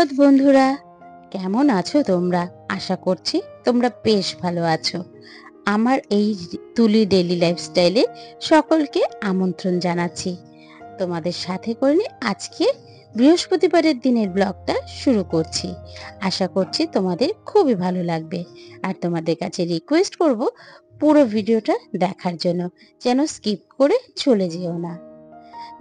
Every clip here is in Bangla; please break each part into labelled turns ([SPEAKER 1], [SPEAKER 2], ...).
[SPEAKER 1] সুপ্রভাত বন্ধুরা, কেমন আছো তোমরা? আশা করছি তোমরা বেশ ভালো আছো। আমার এই তুলি ডেইলি লাইফস্টাইলে সকলকে আমন্ত্রণ জানাচ্ছি। তোমাদের সাথে করে নিয়ে আজকে বৃহস্পতিবারের দিনের ব্লগটা শুরু করছি। আশা করছি তোমাদের খুবই ভালো লাগবে। আর তোমাদের কাছে রিকোয়েস্ট করব পুরো ভিডিওটা দেখার জন্য, যেন স্কিপ করে চলে যেও না।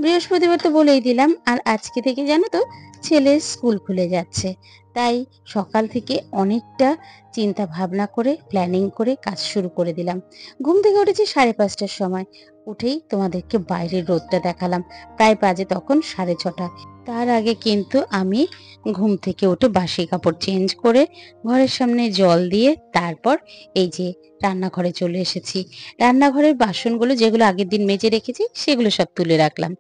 [SPEAKER 1] বৃহস্পতিবার তো বলেই দিলাম, আর আজকে থেকে জানো তো ছেলের স্কুল খুলে যাচ্ছে, তাই সকাল থেকে অনেকটা চিন্তা ভাবনা করে প্ল্যানিং করে কাজ শুরু করে দিলাম। ঘুম থেকে উঠেছি 5:30টার সময়। উঠেই তোমাদেরকে বাইরের রোদটা দেখালাম। প্রায় বাজে তখন 6:30। তার আগে কিন্তু আমি ঘুম থেকে উঠে বাসি কাপড় চেঞ্জ করে ঘরের সামনে জল দিয়ে তারপর এই যে রান্নাঘরে চলে এসেছি। রান্নাঘরের বাসনগুলো যেগুলো আগের দিন মেজে রেখেছি সেগুলো সব তুলে রাখলাম।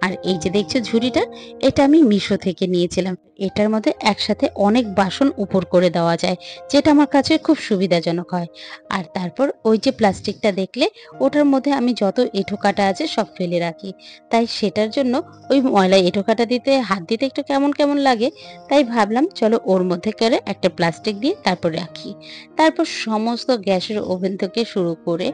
[SPEAKER 1] আর এই যে দেখছো ঝুড়িটা, এটা আমি মিশো থেকে নিয়েছিলাম। এটার মধ্যে একসাথে অনেক বাসন উপর করে দেওয়া যায়, যেটা আমার কাছে খুব সুবিধাজনক হয়। আর তারপর ওই যে প্লাস্টিকটা দেখলে, ওটার মধ্যে আমি যত এঁঠো কাটা আছে সব ফেলে রাখি। তাই সেটার জন্য ওই ময়লা এঁঠো কাটা দিতে হাত দিতে একটু কেমন কেমন লাগে, তাই ভাবলাম চলো ওর মধ্যে করে একটা প্লাস্টিক দিয়ে তারপর রাখি। তারপর সমস্ত গ্যাসের ওভেন থেকে শুরু করে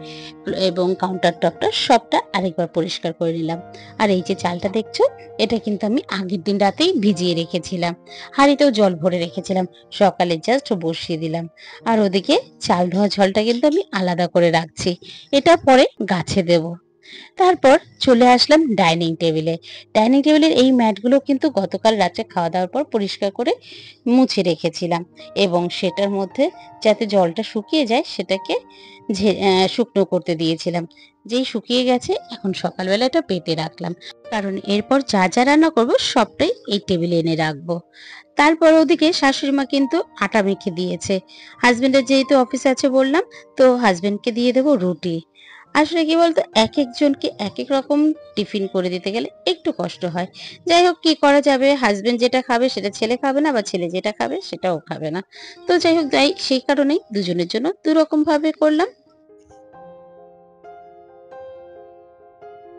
[SPEAKER 1] এবং কাউন্টার টপটা সবটা আরেকবার পরিষ্কার করে নিলাম। আর এই যে চালটা দেখছো, এটা কিন্তু আমি আগের দিন রাতেই ভিজিয়ে রেখেছিলাম। হাঁড়িতেও জল ভরে রেখেছিলাম, সকালে জাস্ট বসিয়ে দিলাম। আর ওদিকে চাল ধোয়া জলটা কিন্তু আমি আলাদা করে রাখছি, এটা পরে গাছে দেব। তারপর চলে আসলাম ডাইনিং টেবিলে। ডাইনিং টেবিলের এই ম্যাটগুলো কিন্তু গতকাল রাত্রে খাওয়া দাওয়ার পর পরিষ্কার করে মুছে রেখেছিলাম, এবং সেটার মধ্যে যাতে জলটা শুকিয়ে যায় সেটাকে শুকনো করতে দিয়েছিলাম। যেই শুকিয়ে গেছে এখন সকালবেলা এটা পেতে রাখলাম, কারণ এরপর যা যা রান্না করবো সবটাই এই টেবিলে এনে রাখবো। তারপর ওদিকে শাশুড়ি মা কিন্তু আটা মেখে দিয়েছে। হাজবেন্ডের যেহেতু অফিস আছে বললাম, তো হাজবেন্ডকে দিয়ে দেবো রুটি। আসলে কি বলতো, এক একজনকে এক এক রকম টিফিন করে দিতে গেলে একটু কষ্ট হয়। যাই হোক, কি করা যাবে, হাজবেন্ড যেটা খাবে সেটা ছেলে খাবে না, বা ছেলে যেটা খাবে সেটাও খাবে না। তো যাই হোক, তাই সেই কারণেই দুজনের জন্য দুরকম ভাবে করলাম।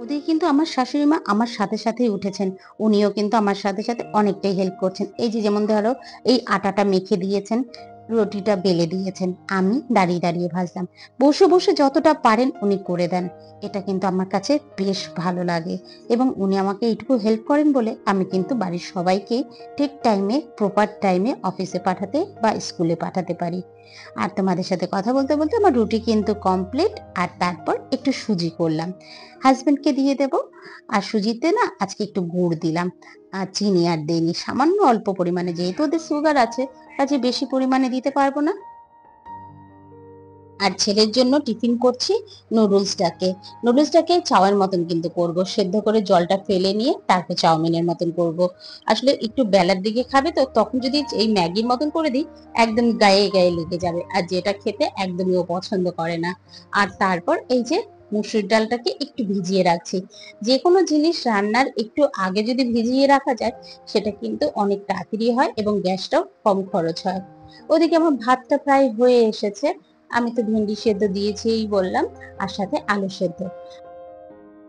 [SPEAKER 1] ওদিকে কিন্তু আমার শাশুড়ি মা আমার সাথে সাথেই উঠেছেন। উনিও কিন্তু আমার সাথে সাথে অনেকটাই হেল্প করছেন। এই যে যেমন ধরো, এই আটাটা মেখে দিয়েছেন, রুটিটা বেলে দিয়েছেন, আমি দাঁড়িয়ে দাঁড়িয়ে ভাজলাম। বসে বসে যতটা পারেন উনি করে দেন, এটা কিন্তু আমার কাছে বেশ ভালো লাগে। এবং উনি আমাকে এইটুকু হেল্প করেন বলে আমি কিন্তু বাড়ির সবাইকে ঠিক টাইমে, প্রপার টাইমে অফিসে পাঠাতে বা স্কুলে পাঠাতে পারি। আর তোমাদের সাথে কথা বলতে বলতে আমার রুটি কিন্তু কমপ্লিট। আর তারপর একটু সুজি করলাম, হাজবেন্ডকে দিয়ে দেব। আর সুজিতে না আজকে একটু গুড় দিলাম, আর চিনি আর দিইনি, সামান্য অল্প পরিমাণে, যেহেতু ওদের সুগার আছে কাজে বেশি পরিমাণে দিতে পারবো না। আর ছেলের জন্য টিফিন করছি নুডলসটাকে চাওয়ার মতন কিন্তু করব, সেদ্ধ করে জলটা ফেলে নিয়ে তারপর চাউমিনের মতন করব। আসলে একটু বেলার দিকে খাবে, তো তখন যদি এই ম্যাগির মতন করে দিই একদম গায়ে গায়ে লেগে যাবে, আর যেটা খেতে একদমই ও পছন্দ করে না। আর তারপর এই যে মুসুর ডালটাকে একটু ভিজিয়ে রাখছি। যে কোনো জিনিস রান্নার একটু আগে যদি ভিজিয়ে রাখা যায়, সেটা কিন্তু অনেক তাড়াতাড়ি হয় এবং গ্যাসটাও কম খরচ হয়। ওদিকে আমার ভাতটা প্রায় হয়ে এসেছে। আমি তো ভেন্ডি সেদ্ধ দিয়েছি এই বললাম, আর সাথে আলু সেদ্ধ।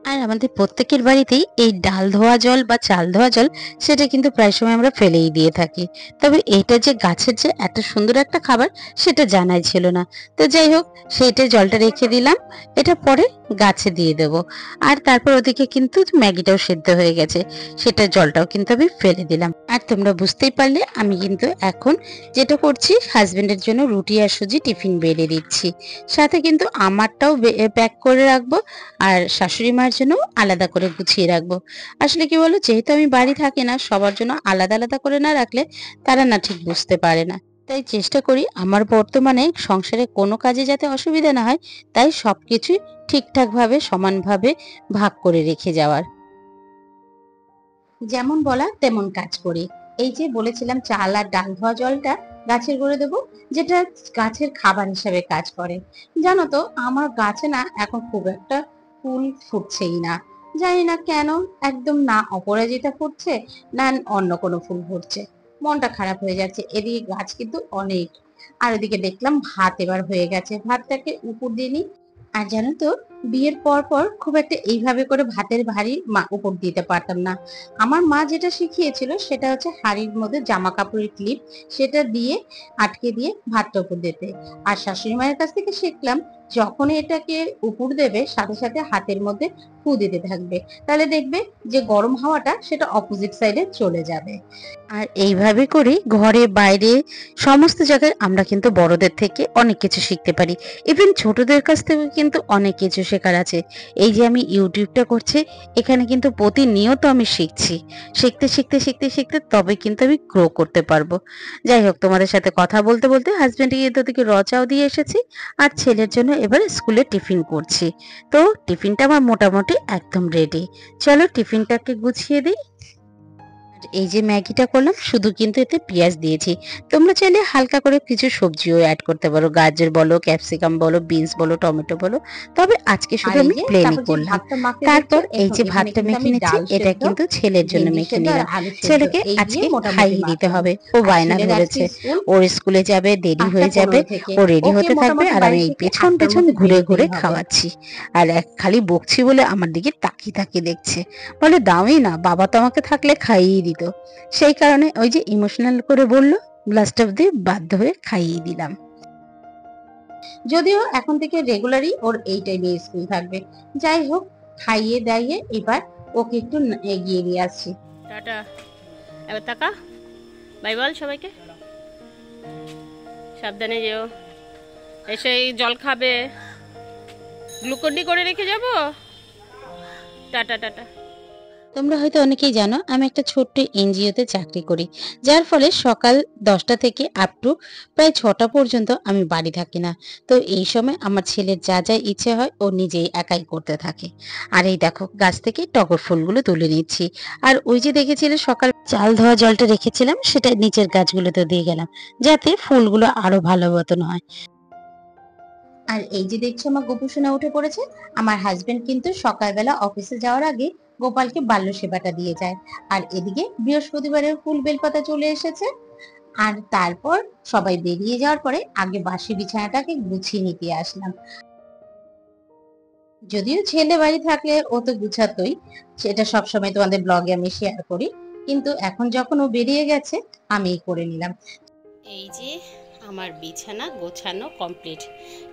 [SPEAKER 1] আর আমাদের প্রত্যেকের বাড়িতেই এই ডাল ধোয়া জল বা চাল ধোয়া জল, সেটা কিন্তু প্রায় সময় আমরা ফেলেই দিয়ে থাকি। তবে এটা যে গাছের যে এত সুন্দর একটা খাবার, সেটা জানাই ছিল না। তো যাই হোক, সেইটা জলটা রেখে দিলাম, এটা পরে গাছে দিয়ে দেব। আর তারপর ওদিকে কিন্তু ম্যাগিটাও সেদ্ধ হয়ে গেছে, সেটা জলটাও কিন্তু আমি ফেলে দিলাম। আর তোমরা বুঝতেই পারলে আমি কিন্তু এখন যেটা করছি, হাজবেন্ডের জন্য রুটি আর সুজি টিফিন বেড়ে দিচ্ছি, সাথে কিন্তু আমারটাও প্যাক করে রাখবো। আর শাশুড়ি মার জন্য আলাদা করে গুছিয়ে রাখবো। আসলে কি বলো, যেহেতু আমি বাড়ি থাকি না, সবার জন্য আলাদা আলাদা করে না রাখলে তারা না ঠিক বুঝতে পারে না। তাই চেষ্টা করি আমার বর্তমানে সংসারে কোনো কাজে যাতে অসুবিধা না হয়, তাই সবকিছুই ঠিকঠাক ভাবে সমানভাবে ভাগ করে রেখে যাওয়ার। যেমন বলা তেমন কাজ করি। এই যে বলেছিলাম চাল আর ডাল ধোয়া জলটা গাছের গোড়ে দেবো, যেটা গাছের খাবার হিসাবে কাজ করে। জানো তো, আমার গাছে না এখন খুব একটা ফুল ফুটছেই না। জানি না কেন, একদম না অপরাজিতা ফুটছে, না অন্য কোনো ফুল ফুটছে। মনটা খারাপ হয়ে যাচ্ছে। এদিকে গাছ কিন্তু অনেক, আর ওদিকে দেখলাম ভাত এবার হয়ে গেছে, ভাতটাকে উপর দিয়ে নিই। আর জানো তো, বিয়ের পর পর খুব একটা এইভাবে করে ভাতের ভারী উপর দিতে পারতাম না। আমার মা যেটা শিখিয়েছিল সেটা হচ্ছে হাঁড়ির মধ্যে জামা কাপড়ের ক্লিপ, সেটা দিয়ে আটকে দিয়ে ভাতটা উপর দিতে। আর শাশুড়ি মায়ের কাছ থেকে শিখলাম যখন এটাকে উপর দেবে সাথে সাথে হাতের মধ্যে ফু দিতে থাকবে, তাহলে দেখবে যে গরম হাওয়াটা সেটা অপোজিট সাইডে চলে যাবে। আর এইভাবে করে ঘরে বাইরে সমস্ত জায়গায় আমরা কিন্তু বড়দের থেকে অনেক কিছু শিখতে পারি। ইভেন ছোটদের কাছ থেকেও কিন্তু অনেক কিছু শেখার আছে। এই যে আমি ইউটিউবটা করছি, এখানে কিন্তু প্রতিনিয়ত আমি শিখছি। শিখতে শিখতে শিখতে শিখতে তবে কিন্তু আমি গ্রো করতে পারবো। যাই হোক, তোমাদের সাথে কথা বলতে বলতে হাজব্যান্ডকে কিন্তু ওদিকে চাও দিয়ে এসেছি, আর ছেলের জন্য এবার স্কুলে টিফিন করছি। তো টিফিনটা আমার মোটামুটি একদম রেডি। চলো টিফিনটাকে গুছিয়ে দিই। এই যে ম্যাগিটা করলাম শুধু কিন্তু এতে পেঁয়াজ দিয়েছি। তোমরা চাইলে হালকা করে কিছু সবজিও অ্যাড করতে পারো, গাজর বলো, ক্যাপসিকাম বলো, বিনস বলো, টমেটো বলো। তবে আজকে শুধু আমি প্লেনই করলাম। তারপর এই যে ভাতটা মেখে নিচ্ছি, এটা কিন্তু ছেলের জন্য মেখে নিলাম। ছেলেকে আজকে খাইয়ে দিতে হবে, ও বায়না ধরেছে, ওর স্কুলে যাবে, দেরি হয়ে যাবে, ও রেডি হতে থাকবে আর আমি এই পেছন পেছন ঘুরে ঘুরে খাওয়াচ্ছি। আর খালি বকছি বলে আমার দিকে তাকিয়ে তাকিয়ে দেখছে, বলে দাওই না, বাবা তো আমাকে থাকলে খাইয়ে দিত। সেই কারণে ওই যে ইমোশনাল করে বললো, লাস্ট অব দি বাধ্য হয়ে খাইয়ে দিলাম। যদিও এখন থেকে রেগুলারই ওর এই টাইমে স্কুল থাকবে। যাই হোক, খাইয়ে দাইয়ে এবার ওকে একটু এগিয়ে দিয়ে আসছি।
[SPEAKER 2] টাটা, এবার টাকা বাই বল সবাইকে, সাবধানে যেও, এসে জল খাবে, গ্লুকন ডি করে রেখে যাবো। Tata tata.
[SPEAKER 1] তোমরা হয়তো অনেকেই জানো আমি একটা ছোট্ট এনজিওতে চাকরি করি, যার ফলে সকাল 10টা থেকে আপ টু প্রায় 6টা পর্যন্ত আমি বাড়ি থাকি না। তো এই সময় আমার ছেলের যা যা ইচ্ছে হয় ও নিজেই একাই করতে থাকে। আর এই দেখো, গাছ থেকে টগর ফুলগুলো তুলে নিচ্ছি। আর ওই যে দেখেছিলে সকাল চাল ধোয়া জলটা রেখেছিলাম, সেটা নিচের গাছগুলোতে দিয়ে গেলাম, যাতে ফুলগুলো আরো ভালো মতন হয়। আর এই যে দেখছো আমার গোপু সোনা উঠে পড়েছে। আমার হাজবেন্ড কিন্তু সকালবেলা অফিসে যাওয়ার আগে গোপালকে বাল্য সেবাটা দিয়ে যায়। আর এদিকে বৃহস্পতিবারের ফুল বেলপাতা চলে এসেছে। আর তারপর সবাই বেরিয়ে যাওয়ার পরে আগে বাসি বিছানাটাকে গুছিয়ে নিতে আসলাম। যদিও ছেলে বাড়ি থাকলে ও তো গুছাতোই, সেটা সবসময় তোমাদের ব্লগে আমি শেয়ার করি, কিন্তু এখন যখন ও বেরিয়ে গেছে আমিই করে নিলাম।
[SPEAKER 2] এই যে আমার বিছানা গোছানো কমপ্লিট।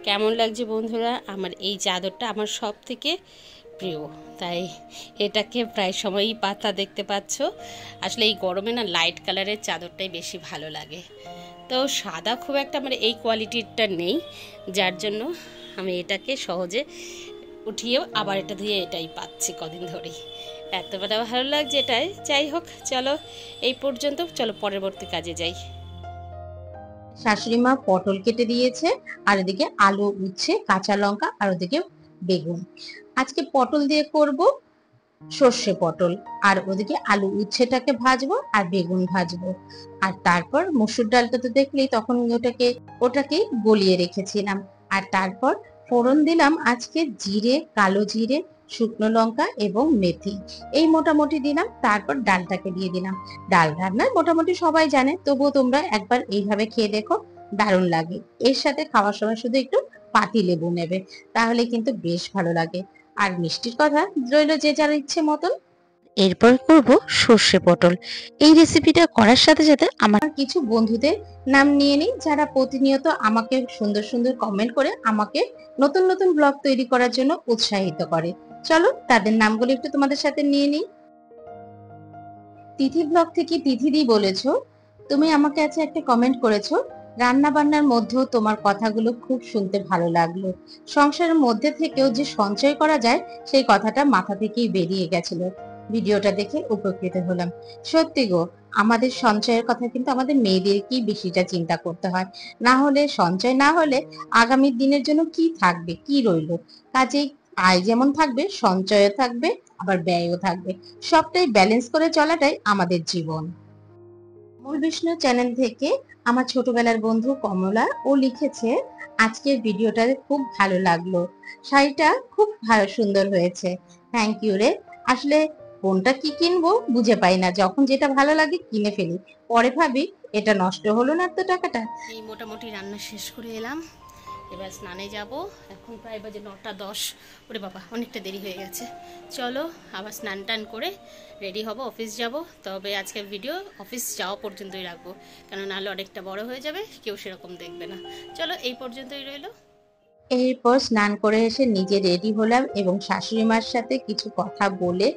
[SPEAKER 2] কেমন লাগছে বন্ধুরা? আমার এই চাদরটা আমার সব থেকে প্রিয়, তাই এটাকে প্রায় সময়ই পাতা দেখতে পাচ্ছ। আসলে এই গরমে না লাইট কালারের চাদরটাই বেশি ভালো লাগে। তো সাদা খুব একটা আমার এই কোয়ালিটিরটা নেই, যার জন্য আমি এটাকে সহজে উঠিয়েও আবার এটা দিয়ে এটাই পাচ্ছি কদিন ধরেই। এতটা ভালো লাগছে এটাই। যাই হোক, চলো এই পর্যন্ত, চলো পরবর্তী কাজে যাই।
[SPEAKER 1] শাশুড়ি মা পটল কেটে দিয়েছে, আর ওদিকে আলু, উচ্ছে, কাঁচা লঙ্কা, আর ওদিকে বেগুন। আজকে পটল দিয়ে করব সর্ষে পটল, আর ওদিকে আলু উচ্ছেটাকে ভাজবো আর বেগুন ভাজবো। আর তারপর মসুর ডালটা তো দেখলেই, তখন ওটাকে গলিয়ে রেখেছিলাম। আর তারপর ফোড়ন দিলাম আজকে জিরে, কালো জিরে, শুকনো লঙ্কা এবং মেথি, এই মোটামুটি দিলাম। তারপর ডালটাকে দিয়ে দিলাম। ডাল রান্না মোটামুটি সবাই জানে, তবুও তোমরা একবার এইভাবে খেয়ে দেখো, দারুণ লাগে। এর সাথে খাওয়ার সময় শুধু একটু পাতি লেবু নেবে, তাহলে কিন্তু বেশ ভালো লাগে। আর মিষ্টির কথা রইলো যে যার ইচ্ছে মতন। এরপর করব সর্ষে পটল। এই রেসিপিটা করার সাথে সাথে আমার কিছু বন্ধুদের নাম নিয়ে নিই, যারা প্রতিনিয়ত আমাকে সুন্দর সুন্দর কমেন্ট করে আমাকে নতুন নতুন ব্লগ তৈরি করার জন্য উৎসাহিত করে। চলো তাদের নামগুলো একটু তোমাদের সাথে নিয়ে নিই। তিথি ব্লগ থেকে তিথিদি বলেছো, তুমি আমাকে আজকে একটা কমেন্ট করেছো, রান্না বান্নার মধ্যেও তোমার কথাগুলো খুব শুনতে ভালো লাগলো। সংসারের মধ্যে থেকেও যে সঞ্চয় করা যায় সেই কথাটা মাথা থেকেই বেরিয়ে গেছিল। ভিডিওটা দেখে উপকৃত হলাম। সত্যি গো, আমাদের সঞ্চয়ের কথা কিন্তু আমাদের মেয়েদেরকেই বেশিটা চিন্তা করতে হয়। না হলে, সঞ্চয় না হলে আগামী দিনের জন্য কি থাকবে, কি রইলো? কাজেই আয় যেমন থাকবে, সঞ্চয়ও থাকবে, আবার ব্যয়ও থাকবে। সবটাই ব্যালেন্স করে চলাটাই আমাদের জীবন। মূল বিষ্ণু চ্যানেল থেকে আমার ছোটবেলার বন্ধু কমলা, ও লিখেছে, আজকের ভিডিওটা খুব ভালো লাগলো, শাড়িটা খুব ভালো সুন্দর হয়েছে। থ্যাংক ইউ রে। আসলে কোনটা কি কিনবো বুঝে পাই না, যখন যেটা ভালো লাগে কিনে ফেলি, পরে ভাবি এটা নষ্ট হলো না তো টাকাটা।
[SPEAKER 2] এই মোটামুটি রান্না শেষ করে এলাম, এবার স্নানে যাব। এখন প্রায় বাজে 9:10। ওরে বাবা, অনেকটা দেরি হয়ে গেছে। চলো আবার স্নান টান করে রেডি হব, অফিস যাব। তবে আজকের ভিডিও অফিস যাওয়া পর্যন্তই রাখবো, কেন নাহলে অনেকটা বড় হয়ে যাবে, কেউ সেরকম দেখবে না। চলো এই পর্যন্তই রইলো।
[SPEAKER 1] এরপর স্নান করে এসে নিজে রেডি হলাম এবং শাশুড়ি মার সাথে কিছু কথা বলে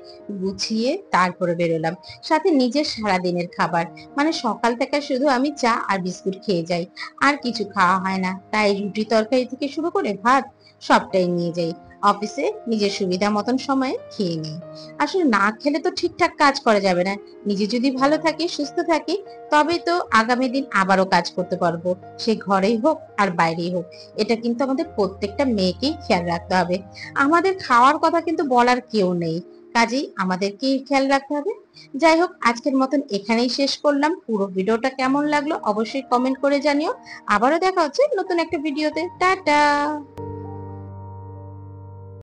[SPEAKER 1] গুছিয়ে তারপরে বেরোলাম। সাথে নিজের সারাদিনের খাবার, মানে সকাল থেকে শুধু আমি চা আর বিস্কুট খেয়ে যাই, আর কিছু খাওয়া হয় না। তাই রুটি তরকারি থেকে শুরু করে ভাত সবটাই নিয়ে যাই অফিসে, নিজের সুবিধা মতন সময়ে খেয়ে নিই। আসলে না খেলে তো ঠিকঠাক কাজ করা যাবে না। নিজে যদি ভালো থাকি, সুস্থ থাকি, তবে তো আগামী দিন আবারও কাজ করতে পারবো, সে ঘরেই হোক আর বাইরেই হোক। এটা কিন্তু আমাদের প্রত্যেকটা মেয়েকেই খেয়াল রাখতে হবে। আমাদের খাওয়ার কথা কিন্তু বলার কেউ নেই, কাজেই আমাদেরকেই খেয়াল রাখতে হবে। যাই হোক, আজকের মতন এখানেই শেষ করলাম। পুরো ভিডিওটা কেমন লাগলো অবশ্যই কমেন্ট করে জানিও। আবারও দেখা হচ্ছে নতুন একটা ভিডিওতে। টাটা।